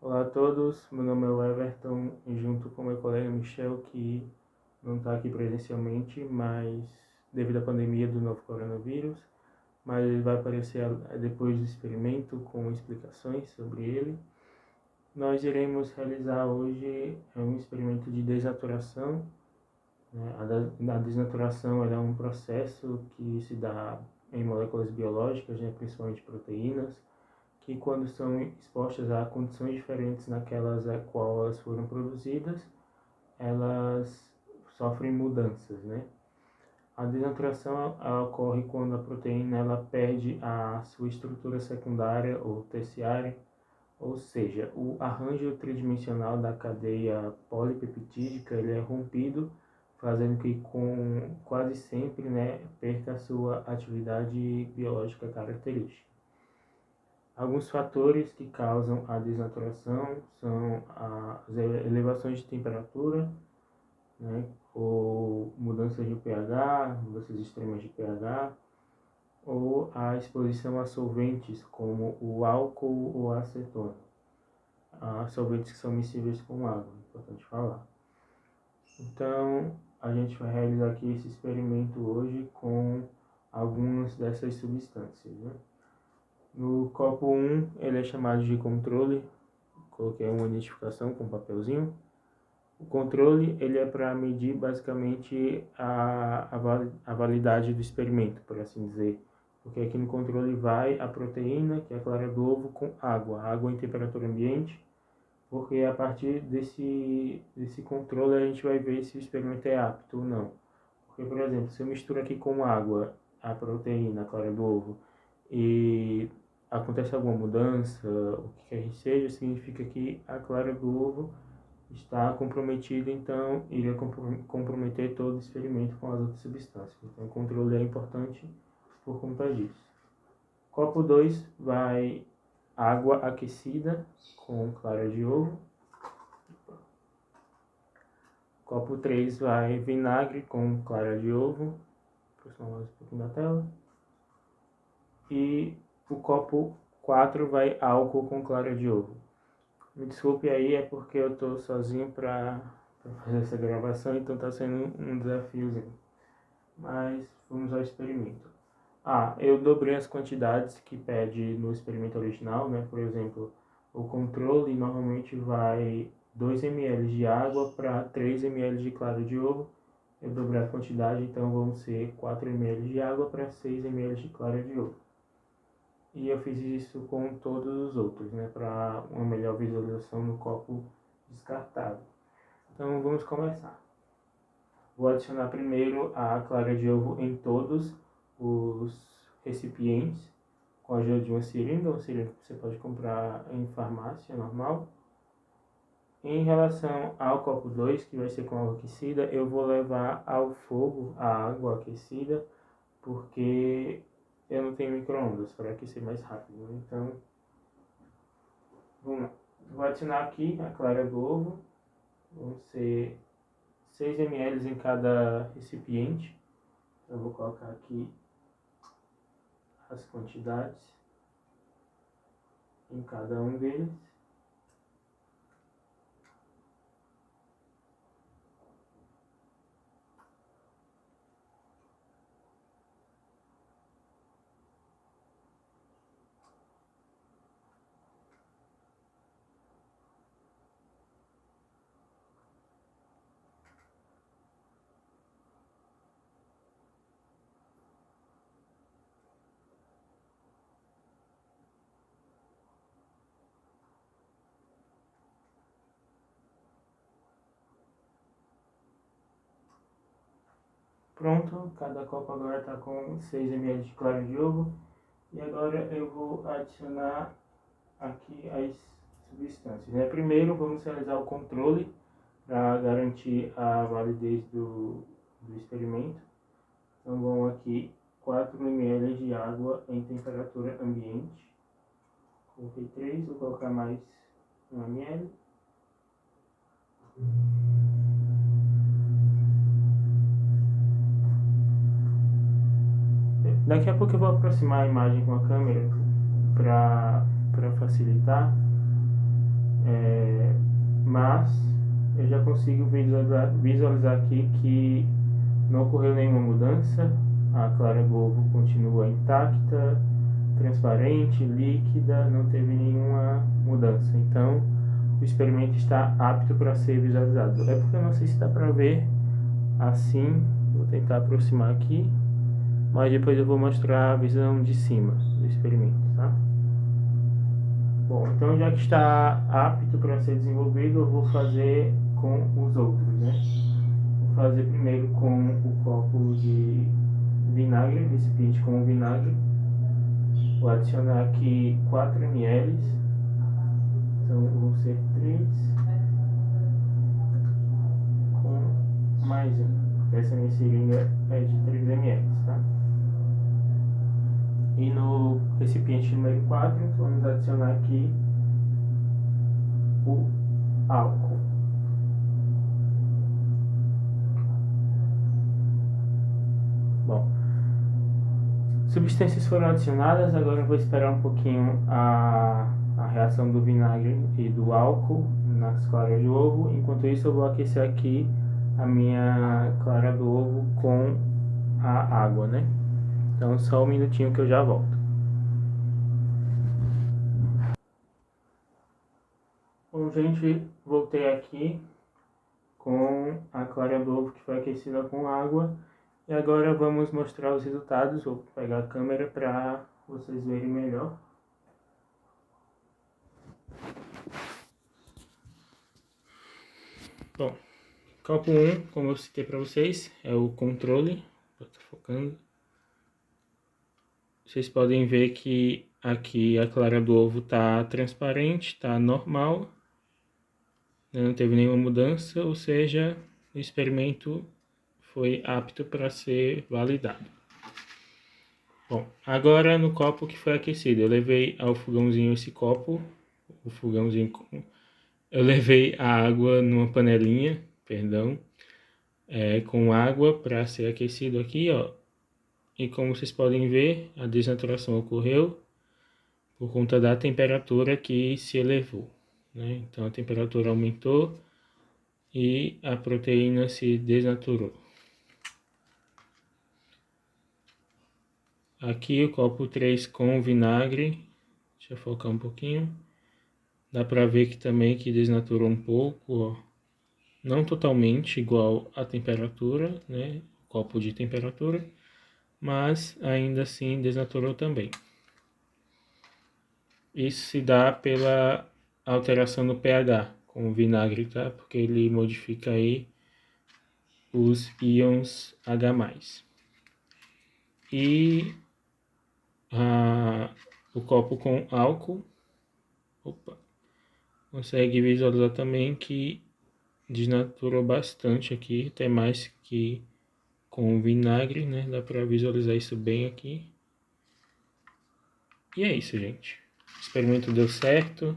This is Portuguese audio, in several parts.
Olá a todos, meu nome é o Everton e junto com meu colega Michel, que não está aqui presencialmente, mas devido à pandemia do novo coronavírus, mas ele vai aparecer depois do experimento com explicações sobre ele. Nós iremos realizar hoje um experimento de desnaturação. A desnaturação é um processo que se dá em moléculas biológicas, principalmente proteínas, que quando são expostas a condições diferentes naquelas a qual elas foram produzidas, elas sofrem mudanças, né? A desnaturação ocorre quando a proteína ela perde a sua estrutura secundária ou terciária, ou seja, o arranjo tridimensional da cadeia polipeptídica ele é rompido, fazendo que quase sempre, perca a sua atividade biológica característica. Alguns fatores que causam a desnaturação são as elevações de temperatura, ou mudanças de pH, mudanças extremas de pH, ou a exposição a solventes como o álcool ou a acetona. Solventes que são miscíveis com água, é importante falar. Então, a gente vai realizar aqui esse experimento hoje com algumas dessas substâncias, No copo 1, ele é chamado de controle. Coloquei uma identificação com um papelzinho. O controle ele é para medir basicamente a validade do experimento, por assim dizer. Porque aqui no controle vai a proteína, que é a clara do ovo, com água em temperatura ambiente. Porque a partir desse controle a gente vai ver se o experimento é apto ou não. Porque, por exemplo, se eu misturo aqui com água a proteína, a clara do ovo, e acontece alguma mudança, o que quer que seja, significa que a clara do ovo está comprometida, então iria comprometer todo o experimento com as outras substâncias. Então o controle é importante por conta disso. Copo 2 vai água aquecida com clara de ovo. Copo 3 vai vinagre com clara de ovo. Vou aproximar mais um pouquinho da tela. E o copo 4 vai álcool com clara de ovo. Me desculpe aí, é porque eu estou sozinho para fazer essa gravação, então está sendo um desafiozinho. Mas vamos ao experimento. Eu dobrei as quantidades que pede no experimento original, Por exemplo, o controle normalmente vai 2 ml de água para 3 ml de clara de ovo. Eu dobrei a quantidade, então vão ser 4 ml de água para 6 ml de clara de ovo. E eu fiz isso com todos os outros, para uma melhor visualização no copo descartável. Então vamos começar. Vou adicionar primeiro a clara de ovo em todos os recipientes com a ajuda de uma seringa que você pode comprar em farmácia normal. Em relação ao copo 2, que vai ser com água aquecida, eu vou levar ao fogo a água aquecida, porque eu não tenho micro-ondas para aquecer mais rápido. Então, vamos lá. Vou adicionar aqui a clara do ovo. Vão ser 6 ml em cada recipiente. Eu vou colocar aqui as quantidades em cada um deles. Pronto, cada copo agora está com 6 ml de clara de ovo. E agora eu vou adicionar aqui as substâncias. Primeiro vamos realizar o controle para garantir a validez do experimento. Então vão aqui 4 ml de água em temperatura ambiente. Coloquei 3, vou colocar mais 1 ml. Daqui a pouco eu vou aproximar a imagem com a câmera para facilitar. mas eu já consigo visualizar aqui que não ocorreu nenhuma mudança, a clara do ovo continua intacta, transparente, líquida, não teve nenhuma mudança. Então, o experimento está apto para ser visualizado. É porque eu não sei se dá para ver assim, vou tentar aproximar aqui, mas depois eu vou mostrar a visão de cima do experimento, tá? Bom, então já que está apto para ser desenvolvido, eu vou fazer com os outros, né? Vou fazer primeiro com o copo de vinagre, recipiente com vinagre. Vou adicionar aqui 4 ml, então vão ser 3 com mais um. Essa minha seringa é de 3 ml, tá? E no recipiente número 4, vamos adicionar aqui o álcool. Bom, substâncias foram adicionadas, agora eu vou esperar um pouquinho a reação do vinagre e do álcool nas claras de ovo. Enquanto isso, eu vou aquecer aqui a minha clara do ovo com a água, né? Então, só um minutinho que eu já volto. Bom, gente, voltei aqui com a clara do ovo que foi aquecida com água. E agora vamos mostrar os resultados. Vou pegar a câmera para vocês verem melhor. Bom, copo 1, como eu citei para vocês, é o controle. Vou estar focando. Vocês podem ver que aqui a clara do ovo está transparente, está normal. Não teve nenhuma mudança, ou seja, o experimento foi apto para ser validado. Bom, agora no copo que foi aquecido, eu levei ao fogãozinho esse copo, eu levei a água numa panelinha, com água para ser aquecido aqui, ó. E como vocês podem ver, a desnaturação ocorreu por conta da temperatura que se elevou, né? Então a temperatura aumentou e a proteína se desnaturou. Aqui o copo 3 com vinagre, deixa eu focar um pouquinho. Dá para ver que também que desnaturou um pouco, ó. Não totalmente igual à temperatura, né? Copo de temperatura, mas ainda assim desnaturou também. Isso se dá pela alteração no pH com o vinagre, tá? Porque ele modifica aí os íons H+. E o copo com álcool, consegue visualizar também que desnaturou bastante aqui, até mais que com o vinagre, né? Dá para visualizar isso bem aqui. E é isso, gente. O experimento deu certo,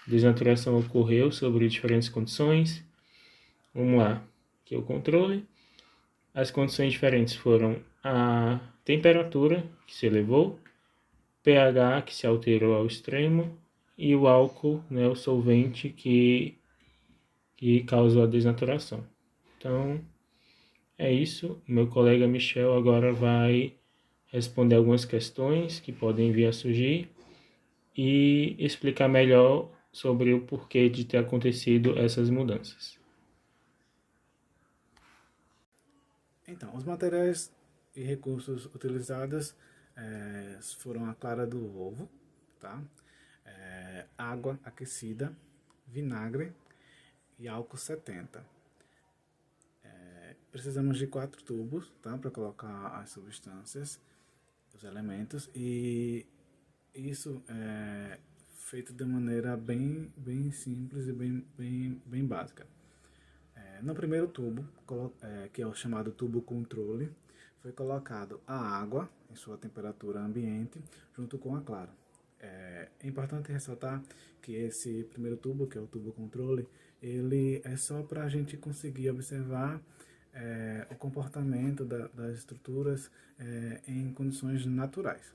desnaturação ocorreu sobre diferentes condições. Vamos lá, aqui é o controle. As condições diferentes foram a temperatura, que se elevou, pH, que se alterou ao extremo, e o álcool, né, o solvente que causou a desnaturação. Então, é isso. Meu colega Michel agora vai responder algumas questões que podem vir a surgir e explicar melhor sobre o porquê de ter acontecido essas mudanças. Então, os materiais e recursos utilizados foram a clara do ovo, tá? Água aquecida, vinagre e álcool 70. Precisamos de 4 tubos, tá? Para colocar as substâncias, os elementos, e isso é feito de maneira bem simples e bem básica. No primeiro tubo, que é o chamado tubo controle, foi colocado a água em sua temperatura ambiente junto com a clara. É importante ressaltar que esse primeiro tubo, que é o tubo controle, ele é só para a gente conseguir observar o comportamento das estruturas em condições naturais.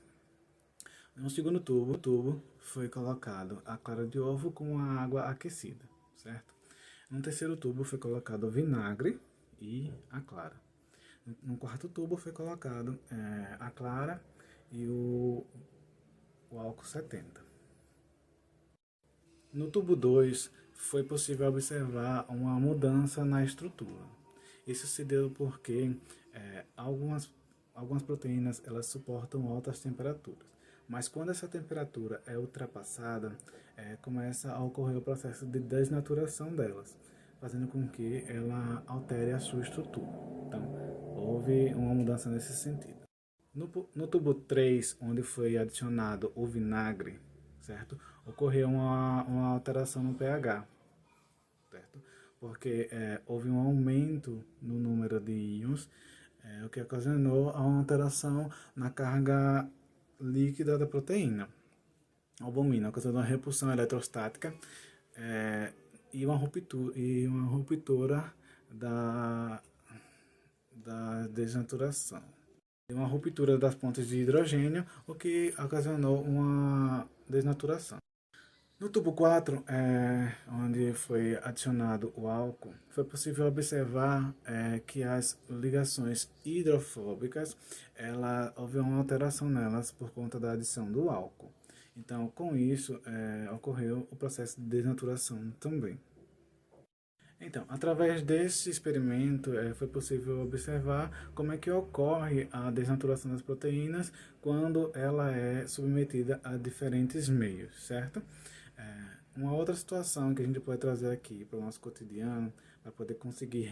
No segundo tubo foi colocado a clara de ovo com a água aquecida, certo? No terceiro tubo foi colocado o vinagre e a clara. No quarto tubo foi colocado a clara e o álcool 70. No tubo 2 foi possível observar uma mudança na estrutura. Isso se deu porque algumas proteínas elas suportam altas temperaturas, mas quando essa temperatura é ultrapassada, começa a ocorrer o processo de desnaturação delas, fazendo com que ela altere a sua estrutura. Então, houve uma mudança nesse sentido. No tubo 3, onde foi adicionado o vinagre, certo? Ocorreu uma alteração no pH, certo? Porque houve um aumento no número de íons, o que ocasionou uma alteração na carga líquida da proteína. Albumina, ocasionou uma repulsão eletrostática e uma ruptura da desnaturação. Uma ruptura das pontes de hidrogênio, o que ocasionou uma desnaturação. No tubo 4, onde foi adicionado o álcool, foi possível observar que as ligações hidrofóbicas, houve uma alteração nelas por conta da adição do álcool. Então, com isso, ocorreu o processo de desnaturação também. Então, através desse experimento, foi possível observar como é que ocorre a desnaturação das proteínas quando ela é submetida a diferentes meios, certo? Uma outra situação que a gente pode trazer aqui para o nosso cotidiano, para poder conseguir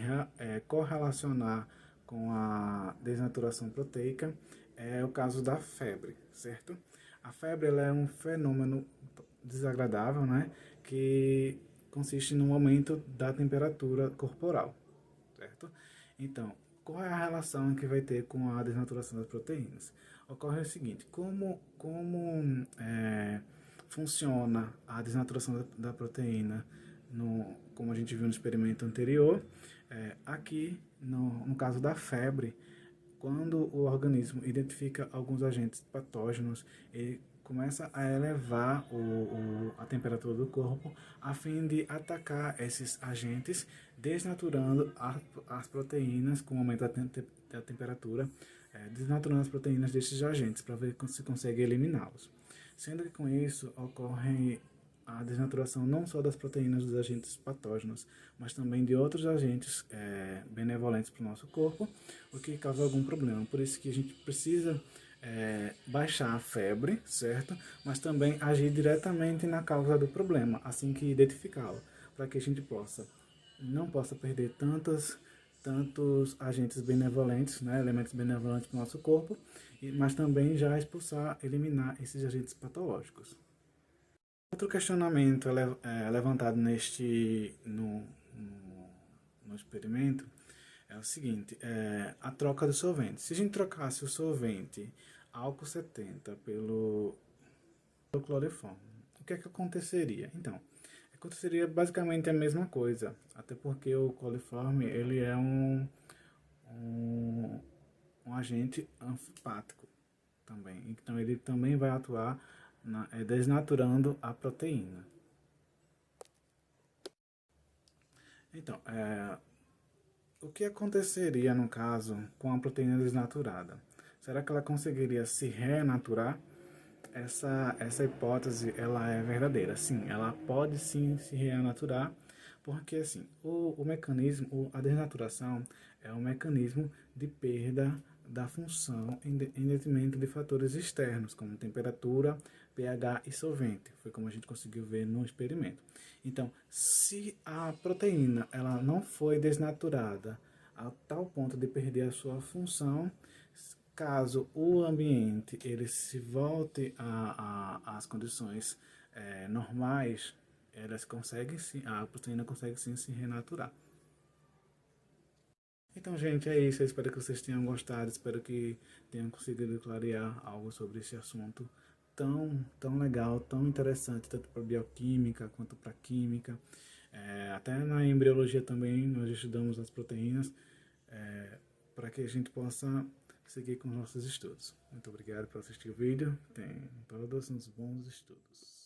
correlacionar com a desnaturação proteica, é o caso da febre, certo? A febre ela é um fenômeno desagradável, né? Que consiste no aumento da temperatura corporal, certo? Então, qual é a relação que vai ter com a desnaturação das proteínas? Ocorre o seguinte, como funciona a desnaturação da proteína, como a gente viu no experimento anterior, aqui no caso da febre, quando o organismo identifica alguns agentes patógenos, ele começa a elevar a temperatura do corpo a fim de atacar esses agentes, desnaturando as proteínas com o aumento da temperatura, desnaturando as proteínas desses agentes para ver se consegue eliminá-los. Sendo que com isso ocorre a desnaturação não só das proteínas dos agentes patógenos, mas também de outros agentes benevolentes para o nosso corpo, o que causa algum problema. Por isso que a gente precisa baixar a febre, certo? Mas também agir diretamente na causa do problema, assim que identificá-lo, para que a gente não possa perder tantos agentes benevolentes, né, elementos benevolentes para o nosso corpo, mas também já expulsar, eliminar esses agentes patológicos. Outro questionamento levantado no experimento é o seguinte, a troca do solvente. Se a gente trocasse o solvente álcool 70 pelo cloriforme, o que é que aconteceria? Então, aconteceria basicamente a mesma coisa, até porque o cloriforme ele é um agente anfipático também, então ele também vai atuar desnaturando a proteína. Então, o que aconteceria no caso com a proteína desnaturada? Será que ela conseguiria se renaturar? Essa hipótese ela é verdadeira. Sim, ela pode sim se renaturar, porque assim, o mecanismo, a desnaturação é um mecanismo de perda da função em detrimento de fatores externos, como temperatura, pH e solvente. Foi como a gente conseguiu ver no experimento. Então, se a proteína ela não foi desnaturada a tal ponto de perder a sua função, caso o ambiente ele se volte às condições normais, a proteína consegue sim se renaturar. Então, gente, é isso. Eu espero que vocês tenham gostado. Espero que tenham conseguido clarear algo sobre esse assunto tão legal, tão interessante, tanto para bioquímica quanto para química. Até na embriologia também nós estudamos as proteínas para que a gente possa seguir com os nossos estudos. Muito obrigado por assistir o vídeo. Tenham todos uns bons estudos.